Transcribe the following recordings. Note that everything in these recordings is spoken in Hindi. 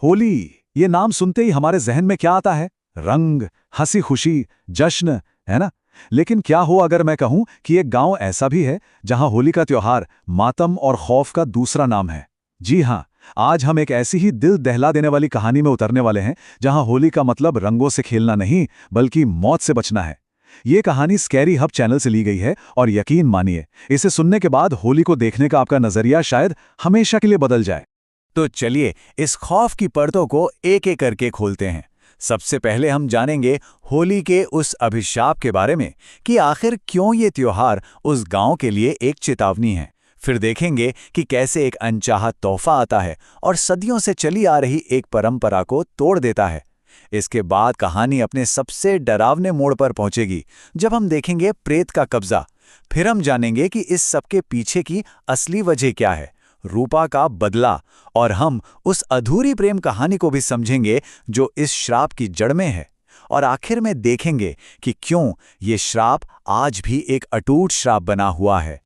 होली, ये नाम सुनते ही हमारे जहन में क्या आता है? रंग, हंसी खुशी, जश्न, है ना? लेकिन क्या हो अगर मैं कहूं कि एक गांव ऐसा भी है जहां होली का त्योहार मातम और खौफ का दूसरा नाम है। जी हां, आज हम एक ऐसी ही दिल दहला देने वाली कहानी में उतरने वाले हैं जहां होली का मतलब रंगों से खेलना नहीं बल्कि मौत से बचना है। ये कहानी स्कैरी हब चैनल से ली गई है और यकीन मानिए, इसे सुनने के बाद होली को देखने का आपका नजरिया शायद हमेशा के लिए बदल जाए। तो चलिए इस खौफ की परतों को एक एक करके खोलते हैं। सबसे पहले हम जानेंगे होली के उस अभिशाप के बारे में कि आखिर क्यों ये त्योहार उस गांव के लिए एक चेतावनी है। फिर देखेंगे कि कैसे एक अनचाहा तोहफा आता है और सदियों से चली आ रही एक परंपरा को तोड़ देता है। इसके बाद कहानी अपने सबसे डरावने मोड़ पर पहुंचेगी जब हम देखेंगे प्रेत का कब्जा। फिर हम जानेंगे कि इस सबके पीछे की असली वजह क्या है, रूपा का बदला, और हम उस अधूरी प्रेम कहानी को भी समझेंगे जो इस श्राप की जड़ में है। और आखिर में देखेंगे कि क्यों ये श्राप आज भी एक अटूट श्राप बना हुआ है।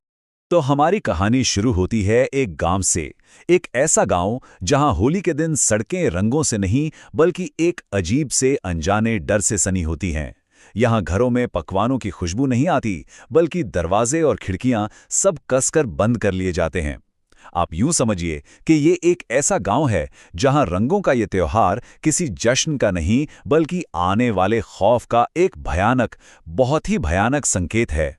तो हमारी कहानी शुरू होती है एक गांव से। एक ऐसा गांव जहां होली के दिन सड़कें रंगों से नहीं बल्कि एक अजीब से अनजाने डर से सनी होती हैं। यहां घरों में पकवानों की खुशबू नहीं आती बल्कि दरवाजे और खिड़कियां सब कसकर बंद कर लिए जाते हैं। आप यूं समझिए कि ये एक ऐसा गांव है जहां रंगों का ये त्योहार किसी जश्न का नहीं बल्कि आने वाले खौफ का एक भयानक, बहुत ही भयानक संकेत है।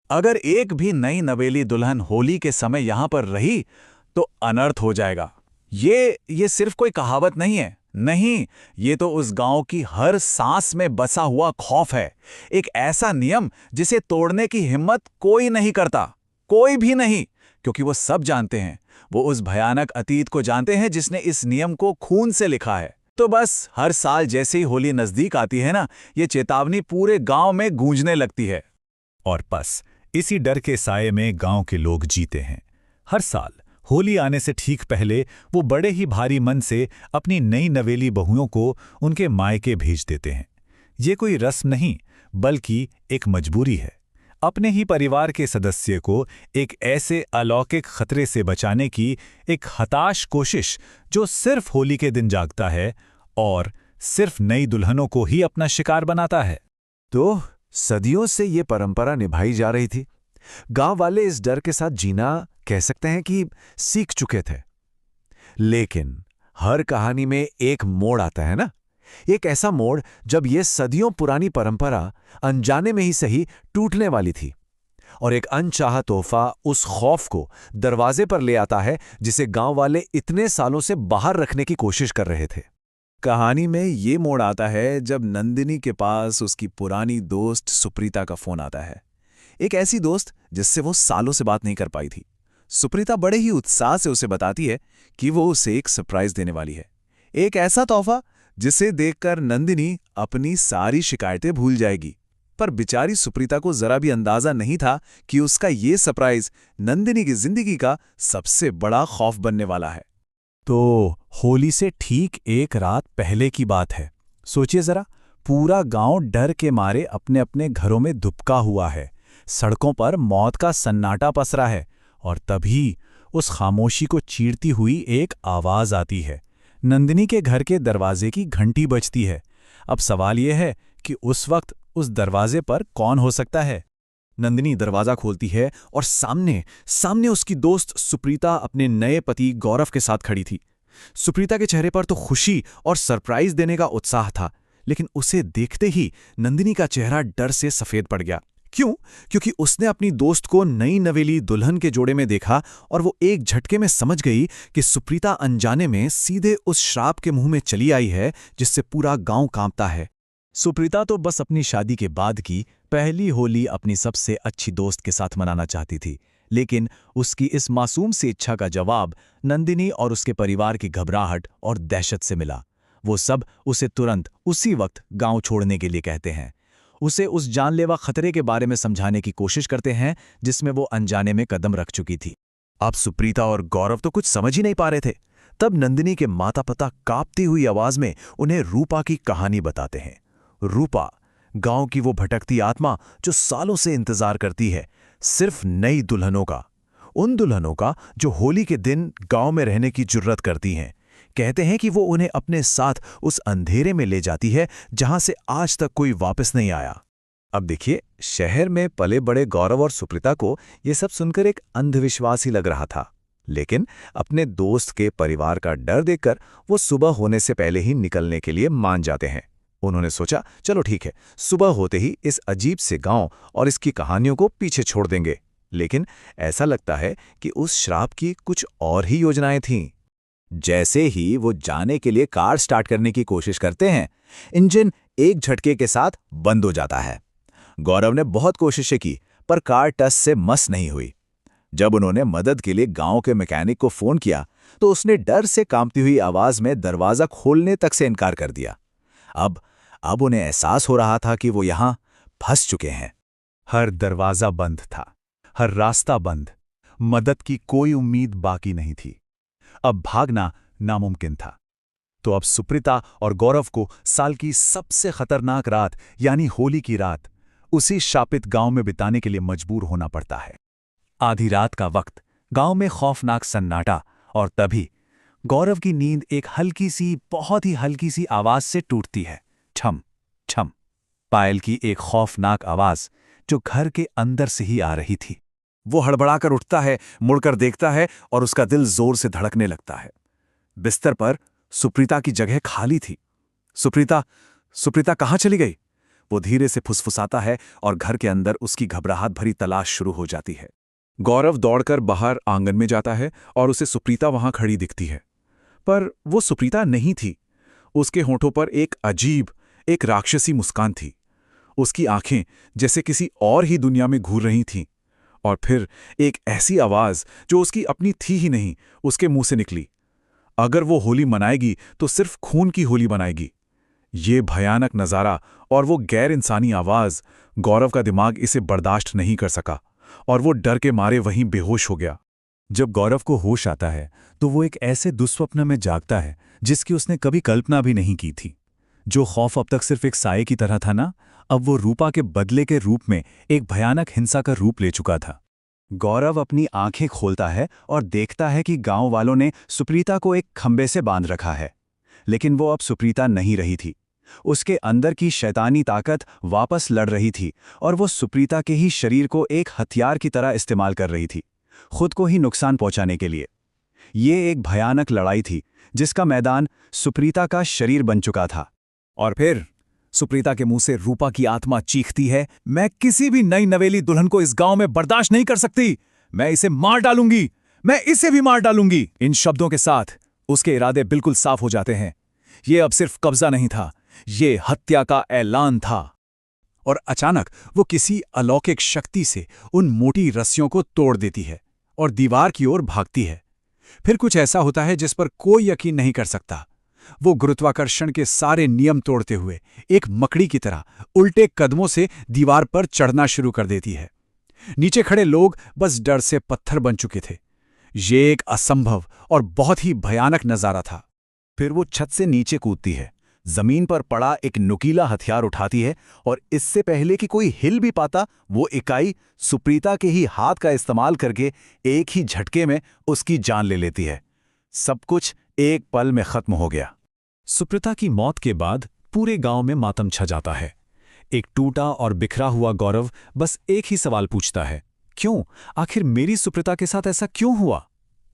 अगर एक भी नई नवेली दुल्हन होली के समय यहां पर रही तो अनर्थ हो जाएगा। ये सिर्फ कोई कहावत नहीं है, नहीं, ये तो उस गांव की हर सांस में बसा हुआ खौफ है। एक ऐसा नियम जिसे तोड़ने की हिम्मत कोई नहीं करता, कोई भी नहीं, क्योंकि वो सब जानते हैं, वो उस भयानक अतीत को जानते हैं जिसने इस नियम को खून से लिखा है। तो बस हर साल जैसे ही होली नजदीक आती है ना, ये चेतावनी पूरे गांव में गूंजने लगती है। और बस इसी डर के साये में गांव के लोग जीते हैं। हर साल होली आने से ठीक पहले वो बड़े ही भारी मन से अपनी नई नवेली बहुओं को उनके मायके भेज देते हैं। ये कोई रस्म नहीं बल्कि एक मजबूरी है, अपने ही परिवार के सदस्य को एक ऐसे अलौकिक खतरे से बचाने की एक हताश कोशिश जो सिर्फ होली के दिन जागता है और सिर्फ नई दुल्हनों को ही अपना शिकार बनाता है। तो सदियों से ये परंपरा निभाई जा रही थी। गांव वाले इस डर के साथ जीना कह सकते हैं कि सीख चुके थे। लेकिन हर कहानी में एक मोड़ आता है ना, एक ऐसा मोड़ जब ये सदियों पुरानी परंपरा अनजाने में ही सही टूटने वाली थी और एक अनचाहा तोहफा उस खौफ को दरवाजे पर ले आता है जिसे गांव वाले इतने सालों से बाहर रखने की कोशिश कर रहे थे। कहानी में ये मोड़ आता है जब नंदिनी के पास उसकी पुरानी दोस्त सुप्रीता का फोन आता है। एक ऐसी दोस्त जिससे वो सालों से बात नहीं कर पाई थी। सुप्रीता बड़े ही उत्साह से उसे बताती है कि वो उसे एक सरप्राइज देने वाली है, एक ऐसा तोहफा जिसे देखकर नंदिनी अपनी सारी शिकायतें भूल जाएगी। पर बेचारी सुप्रीता को जरा भी अंदाजा नहीं था कि उसका ये सरप्राइज नंदिनी की जिंदगी का सबसे बड़ा खौफ बनने वाला है। तो होली से ठीक एक रात पहले की बात है। सोचिए जरा, पूरा गांव डर के मारे अपने अपने घरों में दुबका हुआ है। सड़कों पर मौत का सन्नाटा पसरा है और तभी उस खामोशी को चीरती हुई एक आवाज आती है। नंदिनी के घर के दरवाजे की घंटी बजती है। अब सवाल यह है कि उस वक्त उस दरवाजे पर कौन हो सकता है। नंदिनी दरवाजा खोलती है और सामने उसकी दोस्त सुप्रीता अपने नए पति गौरव के साथ खड़ी थी। सुप्रीता के चेहरे पर तो खुशी और सरप्राइज देने का उत्साह था, लेकिन उसे देखते ही नंदिनी का चेहरा डर से सफेद पड़ गया। क्यों? क्योंकि उसने अपनी दोस्त को नई नवेली दुल्हन के जोड़े में देखा और वो एक झटके में समझ गई कि सुप्रीता अनजाने में सीधे उस श्राप के मुंह में चली आई है जिससे पूरा गांव कांपता है। सुप्रीता तो बस अपनी शादी के बाद की पहली होली अपनी सबसे अच्छी दोस्त के साथ मनाना चाहती थी, लेकिन उसकी इस मासूम सी इच्छा का जवाब नंदिनी और उसके परिवार की घबराहट और दहशत से मिला। वो सब उसे तुरंत उसी वक्त गांव छोड़ने के लिए कहते हैं। उसे उस जानलेवा खतरे के बारे में समझाने की कोशिश करते हैं जिसमें वो अनजाने में कदम रख चुकी थी। अब सुप्रीता और गौरव तो कुछ समझ ही नहीं पा रहे थे। तब नंदिनी के माता पिता कांपती हुई आवाज में उन्हें रूपा की कहानी बताते हैं। रूपा, गांव की वो भटकती आत्मा जो सालों से इंतजार करती है सिर्फ नई दुल्हनों का, उन दुल्हनों का जो होली के दिन गांव में रहने की जुर्रत करती हैं, कहते हैं कि वो उन्हें अपने साथ उस अंधेरे में ले जाती है जहां से आज तक कोई वापस नहीं आया। अब देखिए, शहर में पले बड़े गौरव और सुप्रीता को ये सब सुनकर एक अंधविश्वास ही लग रहा था, लेकिन अपने दोस्त के परिवार का डर देखकर वो सुबह होने से पहले ही निकलने के लिए मान जाते हैं। उन्होंने सोचा, चलो ठीक है, सुबह होते ही इस अजीब से गांव और इसकी कहानियों को पीछे छोड़ देंगे। लेकिन ऐसा लगता है कि उस श्राप की कुछ और ही योजनाएं थीं। जैसे ही वो जाने के लिए कार स्टार्ट करने की कोशिश करते हैं, इंजन एक झटके के साथ बंद हो जाता है। गौरव ने बहुत कोशिशें की, पर कार टस से मस नहीं हुई। जब उन्होंने मदद के लिए गांव के मैकेनिक को फोन किया, तो उसने डर से कांपती हुई आवाज में दरवाजा खोलने तक से इनकार कर दिया। अब उन्हें एहसास हो रहा था कि वो यहां फंस चुके हैं। हर दरवाजा बंद था, हर रास्ता बंद, मदद की कोई उम्मीद बाकी नहीं थी। अब भागना नामुमकिन था। तो अब सुप्रीता और गौरव को साल की सबसे खतरनाक रात यानी होली की रात उसी शापित गांव में बिताने के लिए मजबूर होना पड़ता है। आधी रात का वक्त, गांव में खौफनाक सन्नाटा, और तभी गौरव की नींद एक हल्की सी, बहुत ही हल्की सी आवाज से टूटती है। छम छम, पायल की एक खौफनाक आवाज जो घर के अंदर से ही आ रही थी। वो हड़बड़ाकर उठता है, मुड़कर देखता है और उसका दिल जोर से धड़कने लगता है। बिस्तर पर सुप्रीता की जगह खाली थी। सुप्रीता कहाँ चली गई? वो धीरे से फुसफुसाता है और घर के अंदर उसकी घबराहट भरी तलाश शुरू हो जाती है। गौरव दौड़कर बाहर आंगन में जाता है और उसे सुप्रीता वहां खड़ी दिखती है, पर वो सुप्रीता नहीं थी। उसके होठों पर एक अजीब, एक राक्षसी मुस्कान थी। उसकी आंखें जैसे किसी और ही दुनिया में घूर रही थीं। और फिर एक ऐसी आवाज जो उसकी अपनी थी ही नहीं, उसके मुंह से निकली। अगर वो होली मनाएगी तो सिर्फ खून की होली मनाएगी। ये भयानक नजारा और वो गैर इंसानी आवाज, गौरव का दिमाग इसे बर्दाश्त नहीं कर सका और वो डर के मारे वहीं बेहोश हो गया। जब गौरव को होश आता है तो वो एक ऐसे दुस्वप्न में जागता है जिसकी उसने कभी कल्पना भी नहीं की थी। जो खौफ अब तक सिर्फ एक साये की तरह था ना, अब वो रूपा के बदले के रूप में एक भयानक हिंसा का रूप ले चुका था। गौरव अपनी आंखें खोलता है और देखता है कि गांव वालों ने सुप्रीता को एक खंबे से बांध रखा है। लेकिन वो अब सुप्रीता नहीं रही थी। उसके अंदर की शैतानी ताकत वापस लड़ रही थी और वो सुप्रीता के ही शरीर को एक हथियार की तरह इस्तेमाल कर रही थी, खुद को ही नुकसान पहुंचाने के लिए। ये एक भयानक लड़ाई थी जिसका मैदान सुप्रीता का शरीर बन चुका था। और फिर सुप्रीता के मुंह से रूपा की आत्मा चीखती है, मैं किसी भी नई नवेली दुल्हन को इस गांव में बर्दाश्त नहीं कर सकती। मैं इसे मार डालूंगी, मैं इसे भी मार डालूंगी। इन शब्दों के साथ उसके इरादे बिल्कुल साफ हो जाते हैं। ये अब सिर्फ कब्जा नहीं था, ये हत्या का ऐलान था। और अचानक वो किसी अलौकिक शक्ति से उन मोटी रस्सियों को तोड़ देती है और दीवार की ओर भागती है। फिर कुछ ऐसा होता है जिस पर कोई यकीन नहीं कर सकता। वो गुरुत्वाकर्षण के सारे नियम तोड़ते हुए एक मकड़ी की तरह उल्टे कदमों से दीवार पर चढ़ना शुरू कर देती है। नीचे खड़े लोग बस डर से पत्थर बन चुके थे। ये एक असंभव और बहुत ही भयानक नजारा था। फिर वो छत से नीचे कूदती है, जमीन पर पड़ा एक नुकीला हथियार उठाती है और इससे पहले कि कोई हिल भी पाता, वो इकाई सुप्रीता के ही हाथ का इस्तेमाल करके एक ही झटके में उसकी जान ले लेती है। सब कुछ एक पल में खत्म हो गया। सुप्रीता की मौत के बाद पूरे गांव में मातम छा जाता है। एक टूटा और बिखरा हुआ गौरव बस एक ही सवाल पूछता है, क्यों? आखिर मेरी सुप्रीता के साथ ऐसा क्यों हुआ?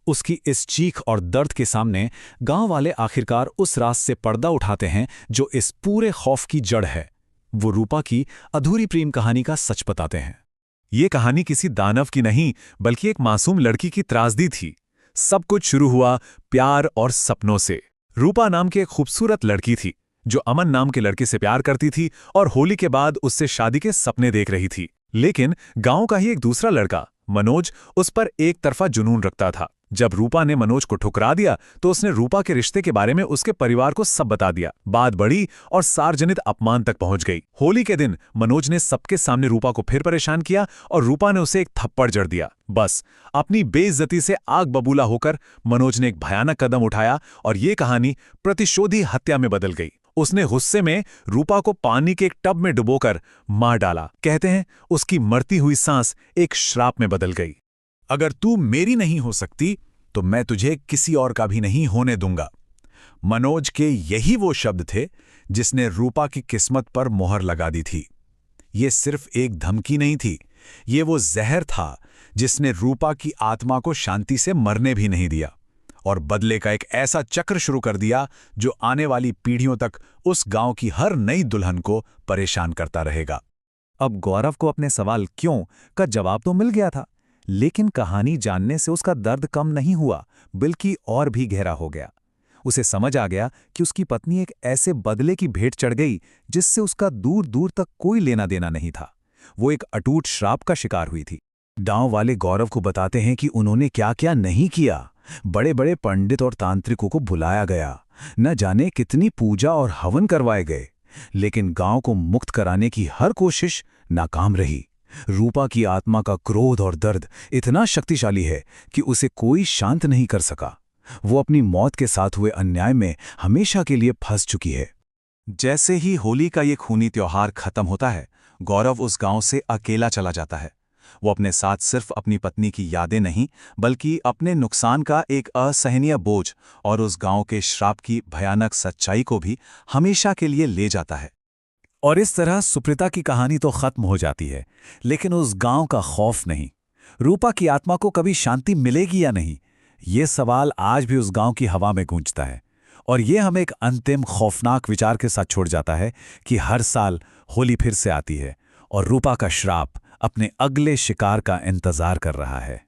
उसकी इस चीख और दर्द के सामने गांव वाले आखिरकार उस राज से पर्दा उठाते हैं जो इस पूरे खौफ की जड़ है। वो रूपा की अधूरी प्रेम कहानी का सच बताते हैं। ये कहानी किसी दानव की नहीं, बल्कि एक मासूम लड़की की त्रासदी थी। सब कुछ शुरू हुआ प्यार और सपनों से। रूपा नाम की एक खूबसूरत लड़की थी जो अमन नाम के लड़के से प्यार करती थी और होली के बाद उससे शादी के सपने देख रही थी। लेकिन गांव का ही एक दूसरा लड़का मनोज उस पर एक तरफा जुनून रखता था। जब रूपा ने मनोज को ठुकरा दिया तो उसने रूपा के रिश्ते के बारे में उसके परिवार को सब बता दिया। बात बढ़ी और सार्वजनिक अपमान तक पहुंच गई। होली के दिन मनोज ने सबके सामने रूपा को फिर परेशान किया और रूपा ने उसे एक थप्पड़ जड़ दिया। बस अपनी बेइज्जती से आग बबूला होकर मनोज ने एक भयानक कदम उठाया और ये कहानी प्रतिशोधी हत्या में बदल गई। उसने गुस्से में रूपा को पानी के एक टब में डुबोकर मार डाला। कहते हैं उसकी मरती हुई सांस एक श्राप में बदल गई। अगर तू मेरी नहीं हो सकती तो मैं तुझे किसी और का भी नहीं होने दूंगा। मनोज के यही वो शब्द थे जिसने रूपा की किस्मत पर मोहर लगा दी थी। ये सिर्फ एक धमकी नहीं थी, ये वो जहर था जिसने रूपा की आत्मा को शांति से मरने भी नहीं दिया और बदले का एक ऐसा चक्र शुरू कर दिया जो आने वाली पीढ़ियों तक उस गांव की हर नई दुल्हन को परेशान करता रहेगा। अब गौरव को अपने सवाल क्यों का जवाब तो मिल गया था, लेकिन कहानी जानने से उसका दर्द कम नहीं हुआ, बल्कि और भी गहरा हो गया। उसे समझ आ गया कि उसकी पत्नी एक ऐसे बदले की भेंट चढ़ गई जिससे उसका दूर दूर तक कोई लेना देना नहीं था। वो एक अटूट श्राप का शिकार हुई थी। गांव वाले गौरव को बताते हैं कि उन्होंने क्या क्या नहीं किया। बड़े बड़े पंडित और तांत्रिकों को बुलाया गया, न जाने कितनी पूजा और हवन करवाए गए, लेकिन गांव को मुक्त कराने की हर कोशिश नाकाम रही। रूपा की आत्मा का क्रोध और दर्द इतना शक्तिशाली है कि उसे कोई शांत नहीं कर सका। वो अपनी मौत के साथ हुए अन्याय में हमेशा के लिए फंस चुकी है। जैसे ही होली का ये खूनी त्योहार खत्म होता है, गौरव उस गांव से अकेला चला जाता है। वो अपने साथ सिर्फ अपनी पत्नी की यादें नहीं, बल्कि अपने नुकसान का एक असहनीय बोझ और उस गांव के श्राप की भयानक सच्चाई को भी हमेशा के लिए ले जाता है। और इस तरह सुप्रीता की कहानी तो खत्म हो जाती है, लेकिन उस गांव का खौफ नहीं। रूपा की आत्मा को कभी शांति मिलेगी या नहीं, ये सवाल आज भी उस गांव की हवा में गूंजता है। और ये हमें एक अंतिम खौफनाक विचार के साथ छोड़ जाता है कि हर साल होली फिर से आती है और रूपा का श्राप अपने अगले शिकार का इंतजार कर रहा है।